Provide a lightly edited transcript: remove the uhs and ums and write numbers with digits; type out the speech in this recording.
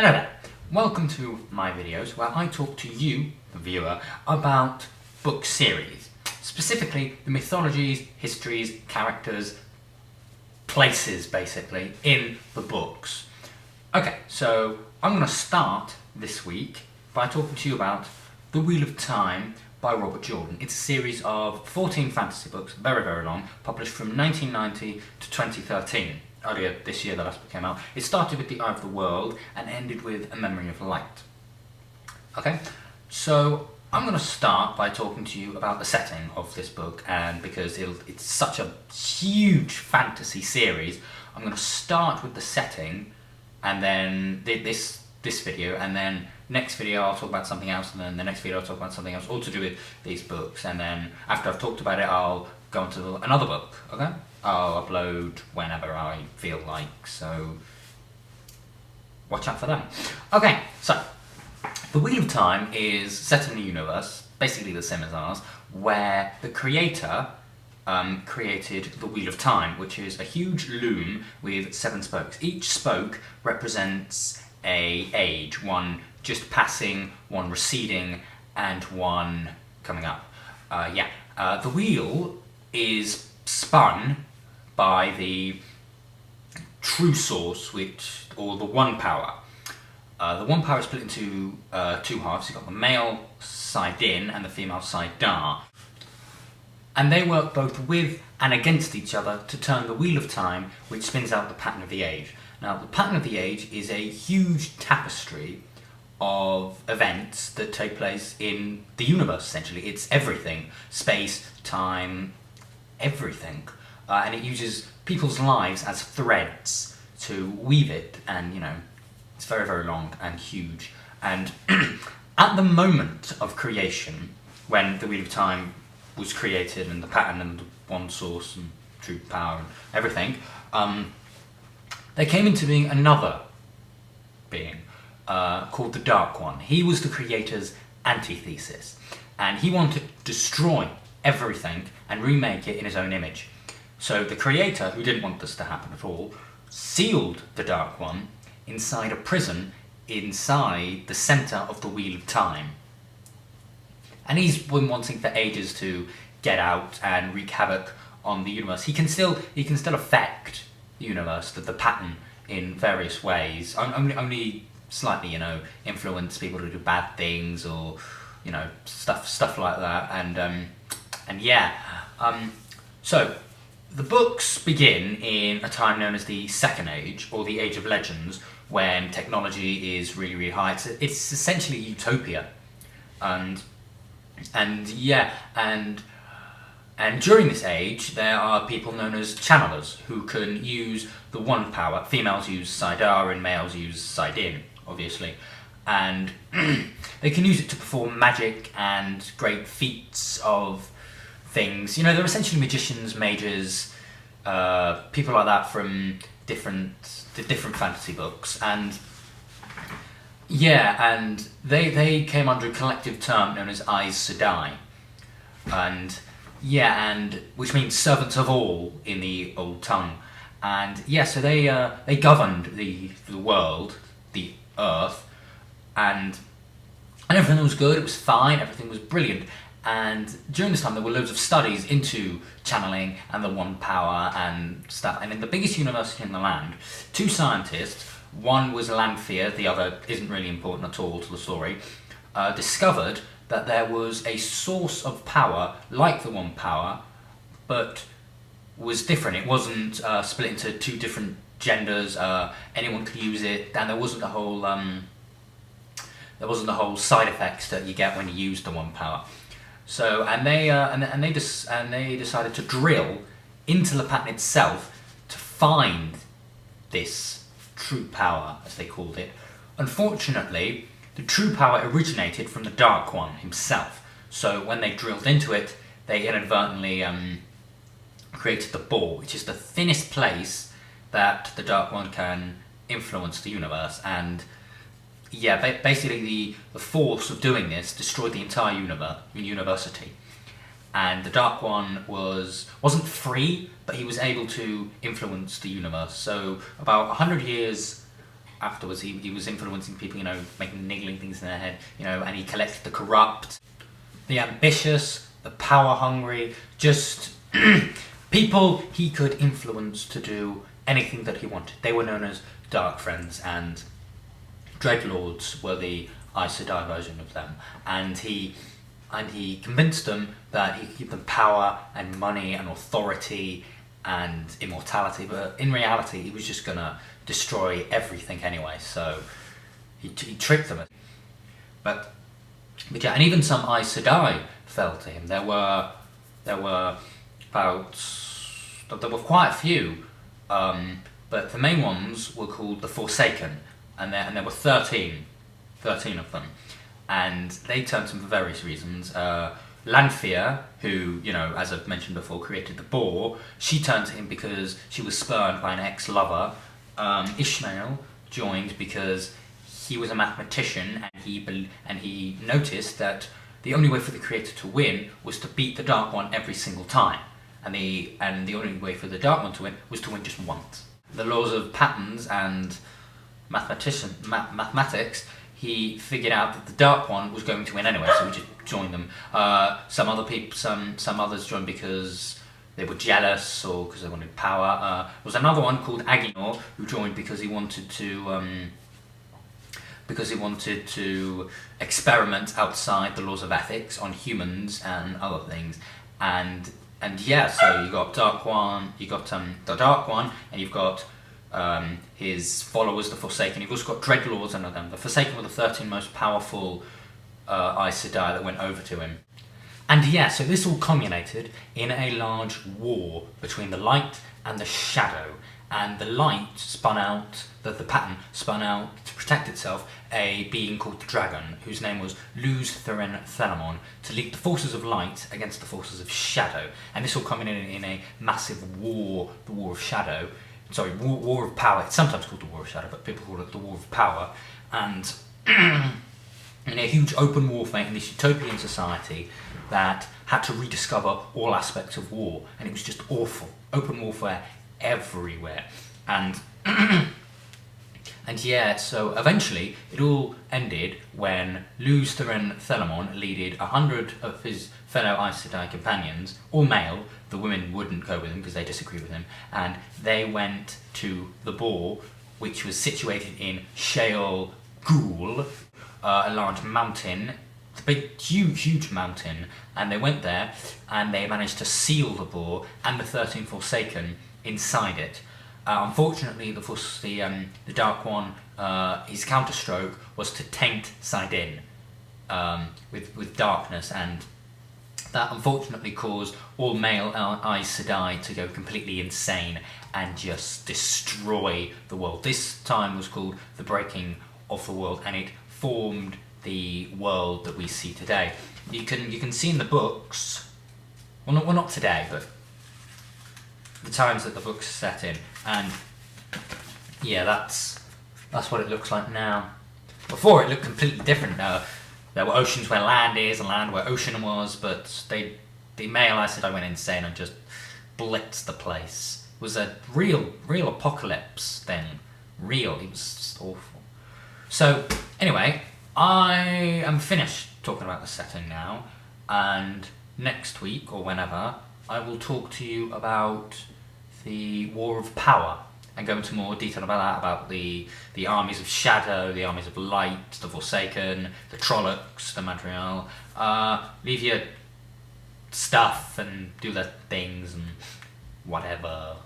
Hello there, welcome to my videos where I talk to you, the viewer, about book series. Specifically, the mythologies, histories, characters, places basically, in the books. Okay, so I'm going to start this week by talking to you about The Wheel of Time by Robert Jordan. It's a series of 14 fantasy books, very, very long, published from 1990 to 2013. Earlier this year the last book came out. It started with The Eye of the World and ended with A Memory of Light. Okay, so I'm going to start by talking to you about the setting of this book, and because it's such a huge fantasy series, I'm going to start with the setting, and then this video, and then next video I'll talk about something else, and then the next video I'll talk about something else, all to do with these books, and then after I've talked about it I'll go on to another book, okay? I'll upload whenever I feel like, so watch out for them. Okay, so The Wheel of Time is set in a universe, basically the same as ours, where the creator created the Wheel of Time, which is a huge loom with 7 spokes. Each spoke represents an age, one just passing, one receding, and one coming up. The wheel is spun by the true source, or the one power. The one power is split into 2 halves. You've got the male side in and the female side dar. And they work both with and against each other to turn the Wheel of Time, which spins out the pattern of the age. Now, the pattern of the age is a huge tapestry of events that take place in the universe, essentially. It's everything. Space, time, everything. And it uses people's lives as threads to weave it, and it's very, very long and huge. And at the moment of creation, when the Wheel of Time was created, and the pattern and the one source and true power and everything, there came into being another being called the Dark One. He was the creator's antithesis, and he wanted to destroy everything and remake it in his own image. So the creator, who didn't want this to happen at all, sealed the Dark One inside a prison inside the centre of the Wheel of Time. And he's been wanting for ages to get out and wreak havoc on the universe. He can still affect the universe, the pattern, in various ways. Only slightly, influence people to do bad things, or stuff like that. So the books begin in a time known as the Second Age, or the Age of Legends, when technology is really, really high. It's essentially utopia, and during this age there are people known as channelers who can use the one power. Females use Sidar and males use Sidin, obviously, and they can use it to perform magic and great feats of things. They're essentially magicians, mages, people like that from different fantasy books, and they came under a collective term known as Aes Sedai, and which means servants of all in the old tongue, and so they governed the world, the earth, and everything was good. It was fine. Everything was brilliant. And during this time there were loads of studies into channeling and the one power and stuff. And in the biggest university in the land, 2 scientists, one was Lanfear, the other isn't really important at all to the story, discovered that there was a source of power like the one power, but was different. It wasn't split into 2 different genders. Anyone could use it, and there wasn't the whole side effects that you get when you use the one power. So, they decided to drill into the pattern itself to find this true power, as they called it. Unfortunately, the true power originated from the Dark One himself. So when they drilled into it, they inadvertently created the ball, which is the thinnest place that the Dark One can influence the universe. And basically the force of doing this destroyed the entire university. And the Dark One wasn't free, but he was able to influence the universe. So about 100 years afterwards he was influencing people, making niggling things in their head, and he collected the corrupt, the ambitious, the power hungry, just people he could influence to do anything that he wanted. They were known as Dark Friends, and Dreadlords were the Aes Sedai version of them. And he convinced them that he could give them power and money and authority and immortality, but in reality he was just gonna destroy everything anyway. So he tricked them. But yeah, and even some Aes Sedai fell to him. There were quite a few, but the main ones were called the Forsaken, and there were 13 of them, and they turned to him for various reasons. Lanfear, who, as I've mentioned before, created the boar, she turned to him because she was spurned by an ex-lover. Ishmael joined because he was a mathematician, and he noticed that the only way for the Creator to win was to beat the Dark One every single time, and the only way for the Dark One to win was to win just once. The laws of patterns and mathematics, he figured out that the Dark One was going to win anyway, so he just joined them. Some others joined because they were jealous or because they wanted power. There was another one called Aginor who joined because he wanted to experiment outside the laws of ethics on humans and other things. And yeah, so you got Dark One, you got the Dark One, and you've got his followers, the Forsaken. You've also got Dreadlords under them. The Forsaken were the 13 most powerful Aes Sedai that went over to him. And yeah, so this all culminated in a large war between the light and the shadow. And the light spun out, the pattern spun out to protect itself, a being called the Dragon, whose name was Luz Thuren Thelamon, to lead the forces of light against the forces of shadow. And this all culminated in a massive war, the War of Shadow. Sorry, War of Power. It's sometimes called the War of Shadow, but people call it the War of Power. And in a huge open warfare in this utopian society that had to rediscover all aspects of war, and it was just awful. Open warfare everywhere. And yeah, so eventually it all ended when Luz Thuren Thelamon leaded 100 of his fellow Aes Sedai companions, all male. The women wouldn't go with him because they disagreed with him, and they went to the boar, which was situated in Sheol Ghoul, a large mountain, a big, huge mountain, and they went there and they managed to seal the boar and the 13 Forsaken inside it. Unfortunately, the Dark One, his counterstroke was to taint saidin with darkness, and that unfortunately caused all male Aes Sedai to go completely insane and just destroy the world. This time was called the Breaking of the World, and it formed the world that we see today. You can see in the books, well not today, but the times that the book's set in, and yeah, that's what it looks like now. Before, it looked completely different. There were oceans where land is and land where ocean was, but the male Aes Sedai went insane and just blitzed the place. It was a real apocalypse then. It was just awful. So anyway, I am finished talking about the setting now, and next week or whenever I will talk to you about the War of Power and go into more detail about that, about the armies of shadow, the armies of light, the Forsaken, the Trollocs, the Madrigal. Leave your stuff and do their things and whatever.